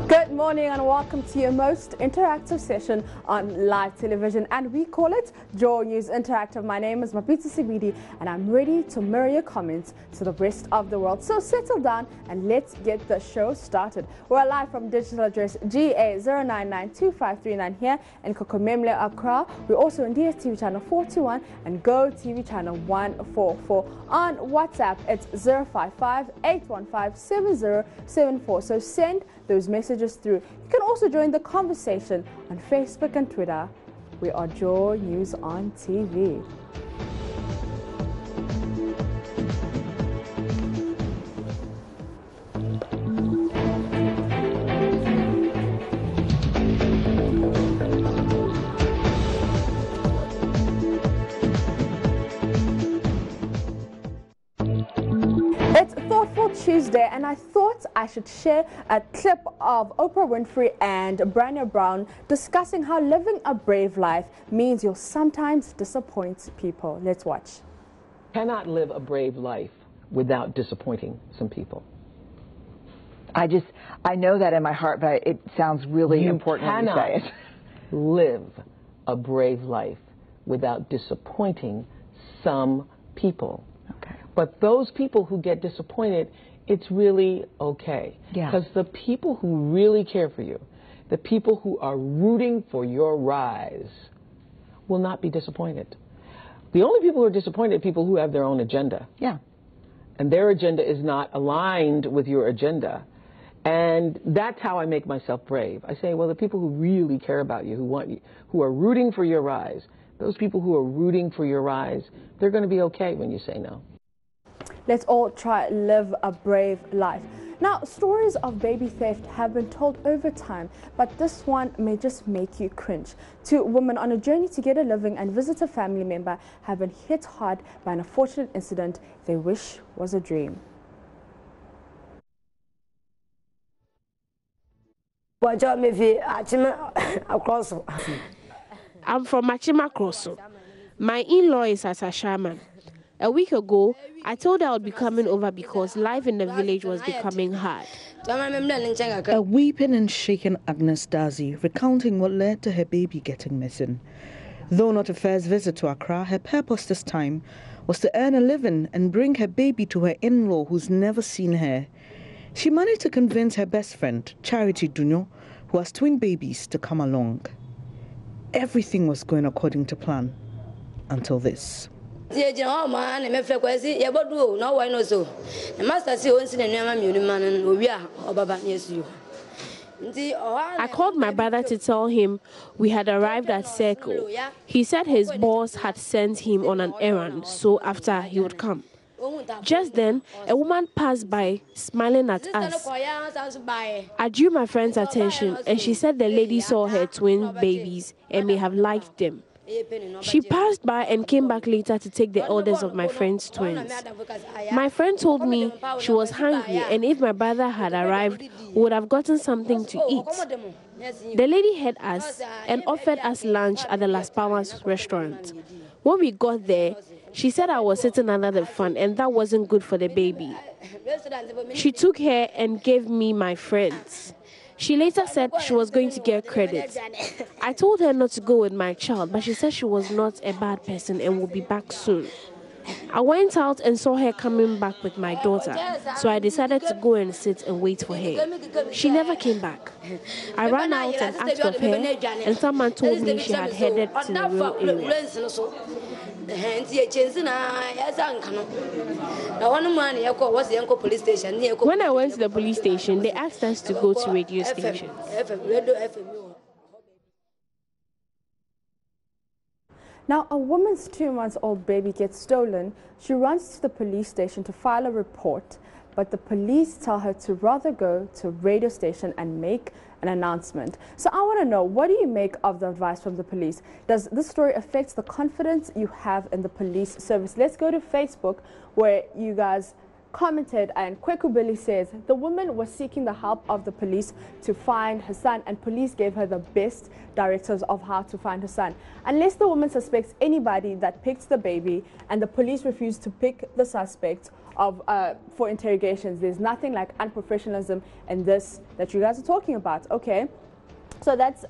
Good morning and welcome to your most interactive session on live television, and we call it Joy News Interactive. My name is Mapitsi Sibidi and I'm ready to mirror your comments to the rest of the world. So settle down and let's get the show started. We're live from digital address GA0992539 here in Kokomemle, Accra. We're also on DSTV channel 421 and Go TV channel 144. On WhatsApp, it's 055-815-7074. So send those messages through. You can also join the conversation on Facebook and Twitter. We are Joy News on TV. It's Thoughtful Tuesday, and I thought I should share a clip of Oprah Winfrey and Brené Brown discussing how living a brave life means you'll sometimes disappoint people. Let's watch. Cannot live a brave life without disappointing some people. I know that in my heart, but it sounds really important when you say it. Live a brave life without disappointing some people. Okay. But those people who get disappointed, it's really okay. Yeah. Because the people who really care for you, the people who are rooting for your rise, will not be disappointed. The only people who are disappointed are people who have their own agenda. Yeah. And their agenda is not aligned with your agenda. And that's how I make myself brave. I say, well, the people who really care about you, who want you, who are rooting for your rise, those people who are rooting for your rise, they're going to be okay when you say no. Let's all try live a brave life. Now, stories of baby theft have been told over time, but this one may just make you cringe. Two women on a journey to get a living and visit a family member have been hit hard by an unfortunate incident they wish was a dream. I'm from Machima Kroso. My in-law is as a shaman. A week ago, I told her I would be coming over because life in the village was becoming hard. A weeping and shaken Agnes Dazi recounting what led to her baby getting missing. Though not a first visit to Accra, her purpose this time was to earn a living and bring her baby to her in-law who's never seen her. She managed to convince her best friend, Charity Dunyo, who has twin babies, to come along. Everything was going according to plan until this. I called my brother to tell him we had arrived at Circle. He said his boss had sent him on an errand, so after he would come. Just then, a woman passed by, smiling at us. I drew my friend's attention, and she said the lady saw her twin babies and may have liked them. She passed by and came back later to take the eldest of my friend's twins. My friend told me she was hungry, and if my brother had arrived, we would have gotten something to eat. The lady heard us and offered us lunch at the Las Palmas restaurant. When we got there, she said I was sitting under the fan and that wasn't good for the baby. She took her and gave me my friends. She later said she was going to get credit. I told her not to go with my child, but she said she was not a bad person and would be back soon. I went out and saw her coming back with my daughter, so I decided to go and sit and wait for her. She never came back. I ran out and asked of her, and someone told me she had headed to the real area. When I went to the police station, they asked us to go to radio stations. Now, a woman's 2-month-old baby gets stolen. She runs to the police station to file a report, but the police tell her to rather go to a radio station and make an announcement. So I want to know, what do you make of the advice from the police? Does this story affect the confidence you have in the police service? Let's go to Facebook, where you guys commented, and Kweku Billy says the woman was seeking the help of the police to find her son, and police gave her the best directives of how to find her son. Unless the woman suspects anybody that picked the baby and the police refuse to pick the suspect for interrogations, there's nothing like unprofessionalism in this that you guys are talking about. Okay. So that's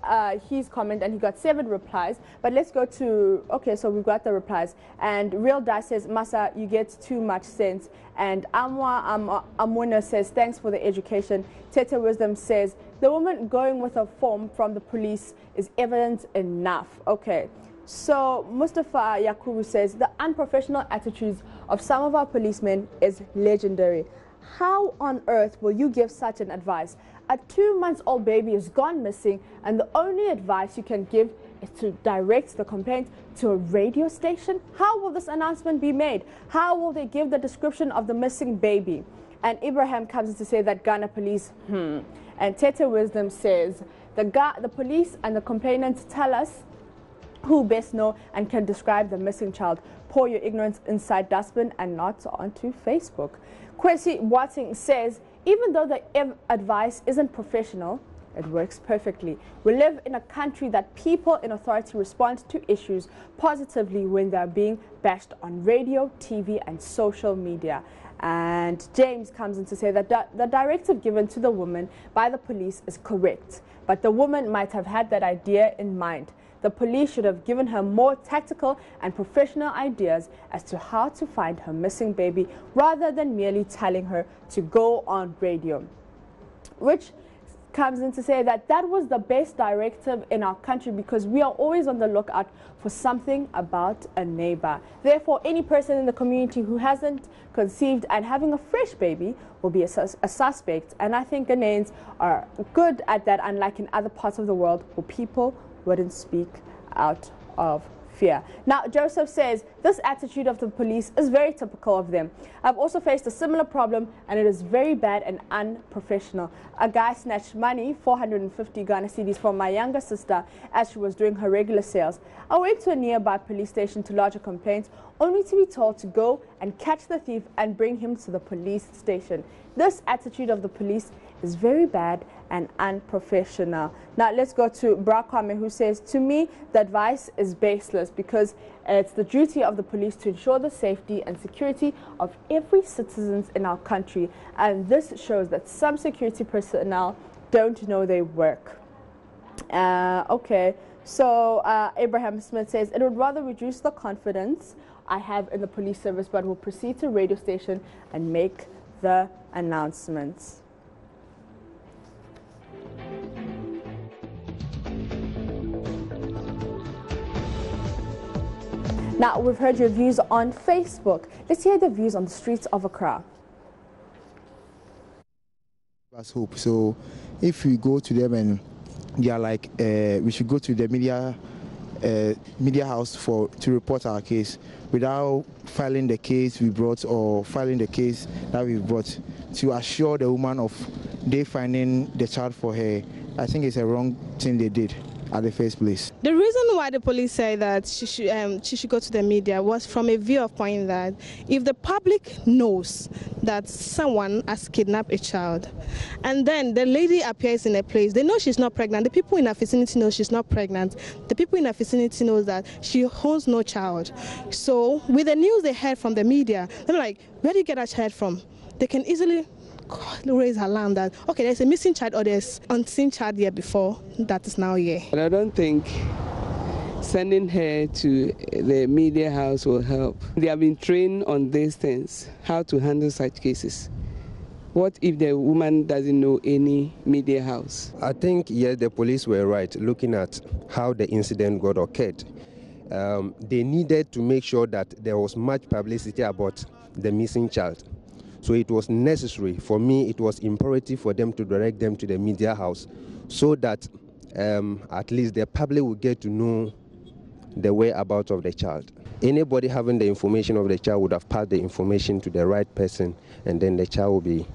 his comment, and he got 7 replies. But let's go to, okay, so we've got the replies. And Real Dice says, Masa, you get too much sense. And Amuna says, thanks for the education. Tete Wisdom says, the woman going with a form from the police is evidence enough. Okay. So Mustafa Yakubu says, the unprofessional attitudes of some of our policemen is legendary. How on earth will you give such an advice? A 2-month-old baby is gone missing, and the only advice you can give is to direct the complaint to a radio station? How will this announcement be made? How will they give the description of the missing baby? And Ibrahim comes in to say that Ghana police, And Tete Wisdom says, the police and the complainants tell us who best know and can describe the missing child. Pour your ignorance inside dustbin and not onto Facebook. Kwesi Watting says, even though the advice isn't professional, it works perfectly. We live in a country that people in authority respond to issues positively when they're being bashed on radio, TV, and social media. And James comes in to say that the directive given to the woman by the police is correct, but the woman might have had that idea in mind. The police should have given her more tactical and professional ideas as to how to find her missing baby, rather than merely telling her to go on radio. Which comes in to say that that was the best directive in our country, because we are always on the lookout for something about a neighbor. Therefore, any person in the community who hasn't conceived and having a fresh baby will be a suspect. And I think Ghanaians are good at that, unlike in other parts of the world where people wouldn't speak out of fear. Now, Joseph says, this attitude of the police is very typical of them. I've also faced a similar problem, and it is very bad and unprofessional. A guy snatched money, 450 Ghana cedis, from my younger sister as she was doing her regular sales. I went to a nearby police station to lodge a complaint, only to be told to go and catch the thief and bring him to the police station. This attitude of the police is very bad and unprofessional. Now let's go to Brakwame, who says, to me, the advice is baseless, because it's the duty of the police to ensure the safety and security of every citizen in our country. And this shows that some security personnel don't know their work. Okay, so Abraham Smith says, it would rather reduce the confidence I have in the police service, but will proceed to radio station and make the announcements. Now, we've heard your views on Facebook. Let's hear the views on the streets of Accra. That's hope. So if we go to them and they are like, we should go to the media house to report our case without filing the case we brought or filing the case that we brought, to assure the woman of they finding the child for her. I think it's a wrong thing they did at the first place. The reason why the police said that she should go to the media was from a view of point that if the public knows that someone has kidnapped a child and then the lady appears in a place, they know she's not pregnant, the people in her vicinity know she's not pregnant, the people in her vicinity know that she holds no child. So with the news they heard from the media, they're like, where do you get that child from? They can easily raise alarm that, okay, there's a missing child or there's unseen child here before that is now here. And I don't think sending her to the media house will help. They have been trained on these things, how to handle such cases. What if the woman doesn't know any media house? I think, yes, the police were right looking at how the incident got occurred. They needed to make sure that there was much publicity about the missing child. So it was necessary, for me, it was imperative for them to direct them to the media house so that at least the public will get to know the whereabouts of the child. Anybody having the information of the child would have passed the information to the right person, and then the child will be,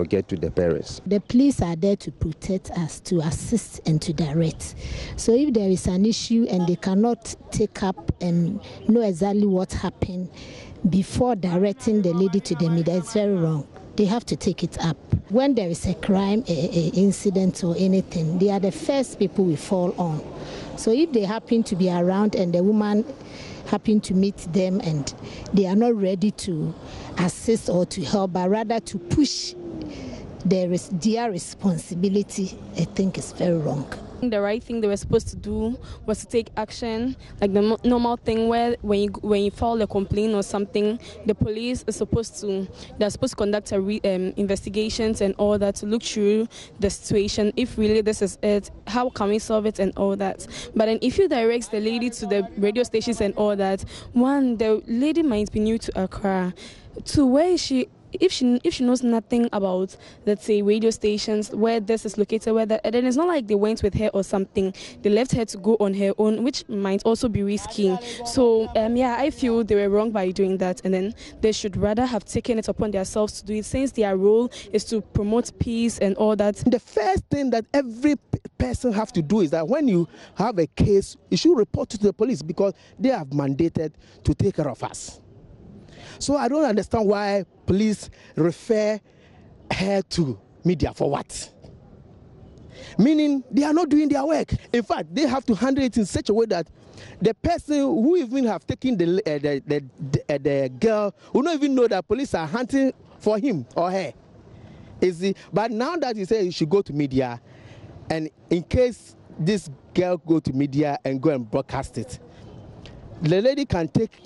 get to the parents. The police are there to protect us, to assist and to direct. So if there is an issue and they cannot take up and know exactly what happened, before directing the lady to the media. It's very wrong. They have to take it up. When there is a crime, a incident or anything, they are the first people we fall on. So if they happen to be around and the woman happen to meet them and they are not ready to assist or to help, but rather to push their responsibility, I think is very wrong. The right thing they were supposed to do was to take action, like the normal thing where when you file a complaint or something, the police is supposed to conduct investigations and all that to look through the situation. If really this is it, how can we solve it and all that? But then if you direct the lady to the radio stations and all that, one, the lady might be new to Accra. Two, where is she? If she knows nothing about, let's say, radio stations where this is located, and then it's not like they went with her or something. They left her to go on her own, which might also be risky. So yeah, I feel they were wrong by doing that, and then they should rather have taken it upon themselves to do it, since their role is to promote peace and all that. The first thing that every person have to do is that when you have a case, you should report to the police, because they have mandated to take care of us. So I don't understand why police refer her to media for what? Meaning they are not doing their work. In fact, they have to handle it in such a way that the person who even have taken the girl will not even know that police are hunting for him or her. But now that you say you should go to media, and in case this girl go to media and go and broadcast it, the lady can take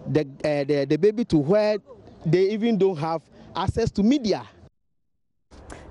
the baby to where they even don't have access to media.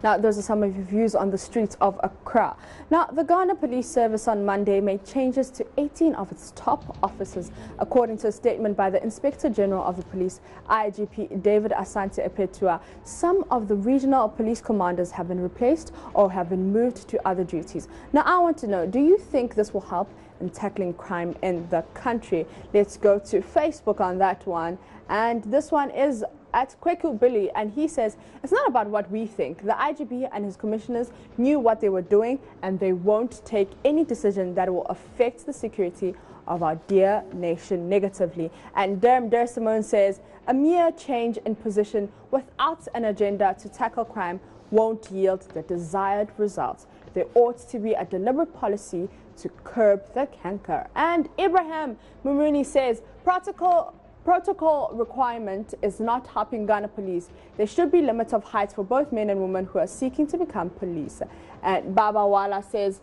Now, those are some of your views on the streets of Accra. Now, the Ghana Police Service on Monday made changes to 18 of its top officers, according to a statement by the Inspector General of the Police, IGP David Asante Epetua. Some of the regional police commanders have been replaced or have been moved to other duties. Now, I want to know, do you think this will help in tackling crime in the country? Let's go to Facebook on that one. And this one is at Kweku Billy, and he says, it's not about what we think. The IGP and his commissioners knew what they were doing, and they won't take any decision that will affect the security of our dear nation negatively. And Der Simone says, a mere change in position without an agenda to tackle crime won't yield the desired results. There ought to be a deliberate policy to curb the canker. And Ibrahim Mumuni says, Protocol requirement is not helping Ghana police. There should be limits of height for both men and women who are seeking to become police. And Baba Wala says,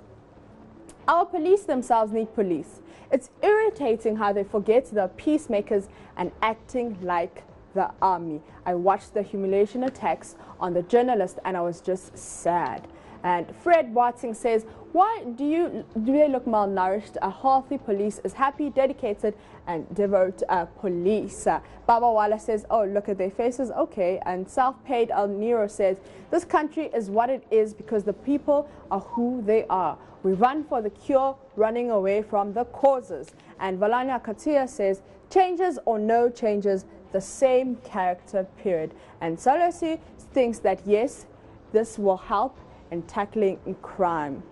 our police themselves need police. It's irritating how they forget the peacemakers and acting like the army. I watched the humiliation attacks on the journalist and I was just sad. And Fred Watson says, why do they look malnourished? A healthy police is happy, dedicated, and devout police. Baba Wala says, oh, look at their faces. Okay. And self-paid El Nero says, this country is what it is because the people are who they are. We run for the cure, running away from the causes. And Valania Katia says, changes or no changes, the same character, period. And Salosi thinks that, yes, this will help in tackling crime.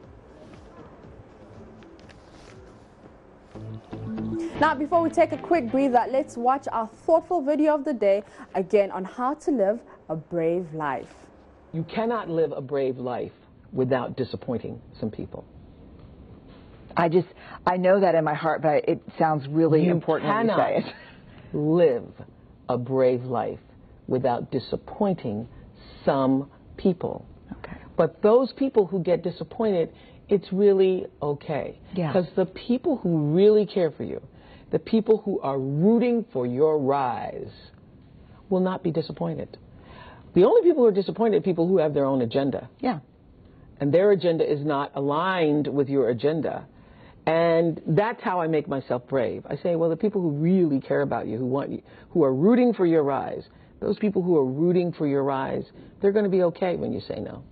Now, before we take a quick breather, let's watch our thoughtful video of the day again on how to live a brave life. You cannot live a brave life without disappointing some people. I know that in my heart, but it sounds really important when you say it. Live a brave life without disappointing some people. Okay. But those people who get disappointed, it's really okay. Yeah. Because the people who really care for you, the people who are rooting for your rise, will not be disappointed. The only people who are disappointed are people who have their own agenda. Yeah. And their agenda is not aligned with your agenda. And that's how I make myself brave. I say, well, the people who really care about you, who are rooting for your rise, those people who are rooting for your rise, they're going to be okay when you say no.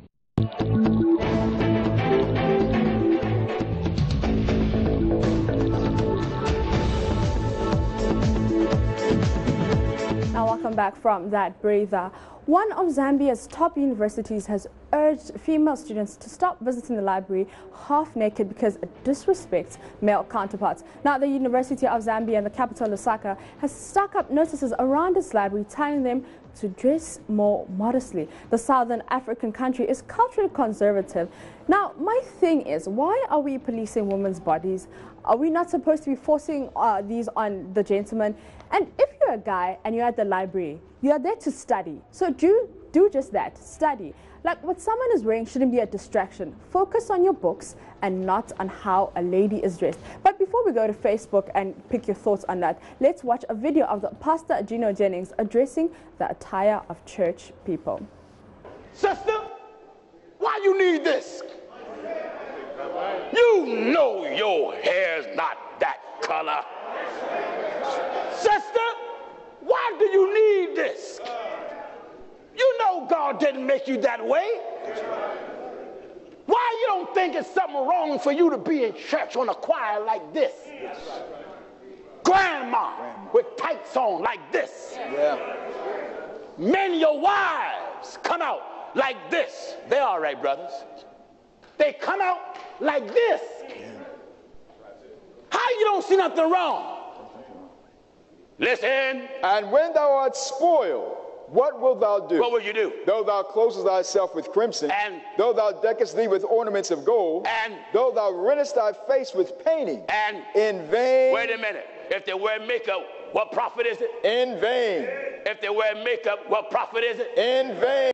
Now, welcome welcome back from that breather. One of Zambia's top universities has urged female students to stop visiting the library half naked because it disrespects male counterparts. Now, the University of Zambia in the capital Lusaka has stuck up notices around its library telling them to dress more modestly. The Southern African country is culturally conservative. Now, my thing is, why are we policing women's bodies? Are we not supposed to be forcing these on the gentlemen? And if you're a guy and you're at the library, you are there to study. So do just that, study. Like what someone is wearing shouldn't be a distraction. Focus on your books and not on how a lady is dressed. But before we go to Facebook and pick your thoughts on that, let's watch a video of the Pastor Gino Jennings addressing the attire of church people. Sister, why you need this? You know your hair's not that color. Sister, why do you need this? You know God didn't make you that way. Why you don't think it's something wrong for you to be in church on a choir like this? Grandma with tights on like this. Men, your wives come out like this. They all right, brothers. They come out like this. How you don't see nothing wrong? Listen. And when thou art spoiled, what wilt thou do? What will you do? Though thou closest thyself with crimson, and though thou deckest thee with ornaments of gold, and though thou rentest thy face with painting, and in vain. Wait a minute. If they wear makeup, what profit is it? In vain. If they wear makeup, what profit is it? In vain.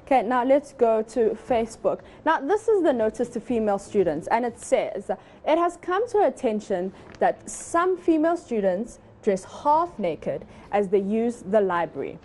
Okay, now let's go to Facebook. Now, this is the notice to female students, and it says, it has come to our attention that some female students dress half naked as they use the library,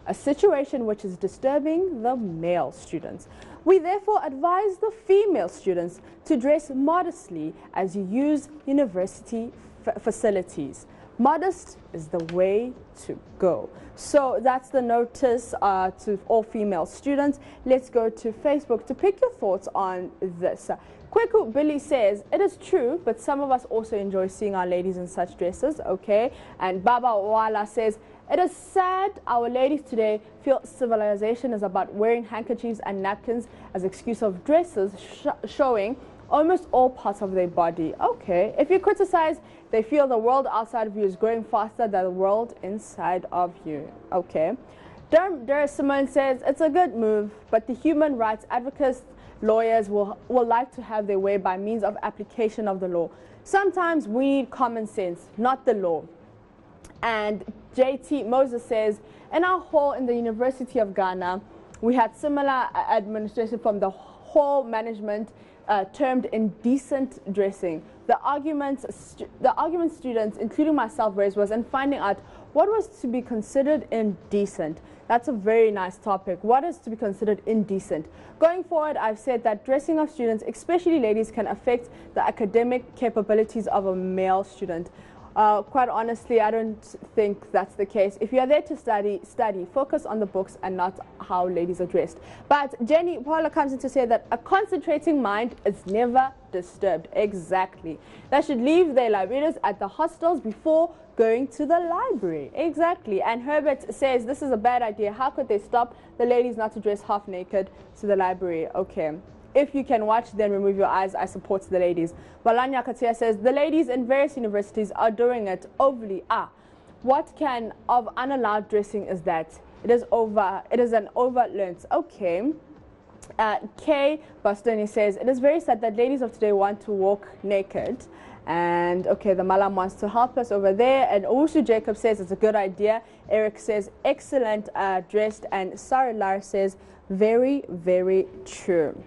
a situation which is disturbing the male students. We therefore advise the female students to dress modestly as you use university facilities. Modest is the way to go. So that's the notice to all female students. Let's go to Facebook to pick your thoughts on this. Kweku Billy says, it is true, but some of us also enjoy seeing our ladies in such dresses, okay? And Baba Wala says, it is sad our ladies today feel civilization is about wearing handkerchiefs and napkins as excuse of dresses showing almost all parts of their body. Okay, if you criticize, they feel the world outside of you is growing faster than the world inside of you. Okay. Dara Simone says, it's a good move, but the human rights advocates, lawyers will like to have their way by means of application of the law. Sometimes we need common sense, not the law. And JT Moses says, in our hall in the University of Ghana, we had similar administration from the hall management termed indecent dressing. The argument students, including myself, raised was in finding out what was to be considered indecent. That's a very nice topic. What is to be considered indecent? Going forward, I've said that dressing of students, especially ladies, can affect the academic capabilities of a male student. Quite honestly, I don't think that's the case. If you're there to study, study. Focus on the books and not how ladies are dressed. But Jenny Paula comes in to say that a concentrating mind is never disturbed. Exactly. They should leave their libraries at the hostels before going to the library. Exactly. And Herbert says this is a bad idea. How could they stop the ladies not to dress half naked to the library? Okay. If you can watch, then remove your eyes. I support the ladies. Valanya Katia says, the ladies in various universities are doing it overly. What kind of unallowed dressing is that? It is an overlearnt. Okay. Kay Bastoni says, it is very sad that ladies of today want to walk naked. And okay, the Malam wants to help us over there. And Owusu Jacob says it's a good idea. Eric says, excellent dressed. And Sarah Lar says, very, very true.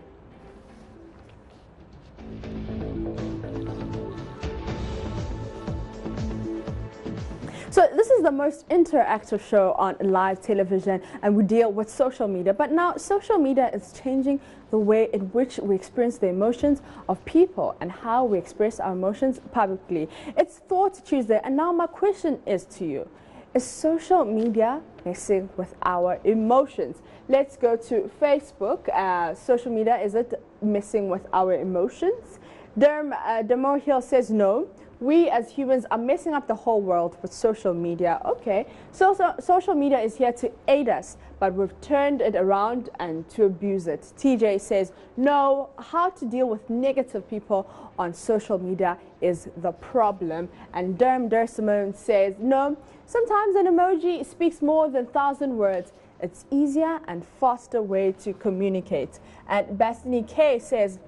So this is the most interactive show on live television, and we deal with social media. But now social media is changing the way in which we experience the emotions of people and how we express our emotions publicly. It's Thought Tuesday, and now my question is to you. Is social media messing with our emotions? Let's go to Facebook. Social media, is it messing with our emotions? Dermo Hill says no. We as humans are messing up the whole world with social media. Okay, so social media is here to aid us, but we've turned it around and to abuse it. TJ says, no, how to deal with negative people on social media is the problem. And Der Simone says, no, sometimes an emoji speaks more than 1,000 words. It's easier and faster way to communicate. And Bastini K says,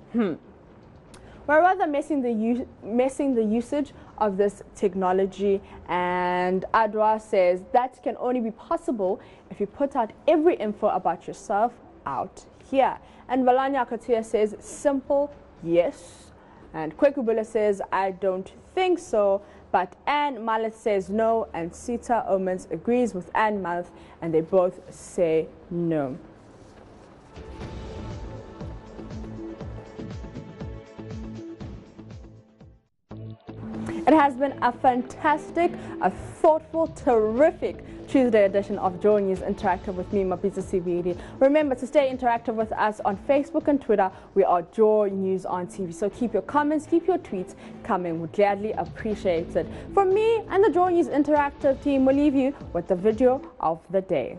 we're rather messing the usage of this technology. And Adwa says that can only be possible if you put out every info about yourself out here. And Valanya Katia says simple, yes. And Kwekubula says I don't think so. But Anne Mallet says no, and Sita Omens agrees with Anne Mallet, and they both say no. It has been a fantastic, a thoughtful, terrific Tuesday edition of Joy News Interactive with me, Mapisa Sibiri. Remember to stay interactive with us on Facebook and Twitter. We are Joy News on TV. So keep your comments, keep your tweets coming. We gladly appreciate it. From me and the Joy News Interactive team, we'll leave you with the video of the day.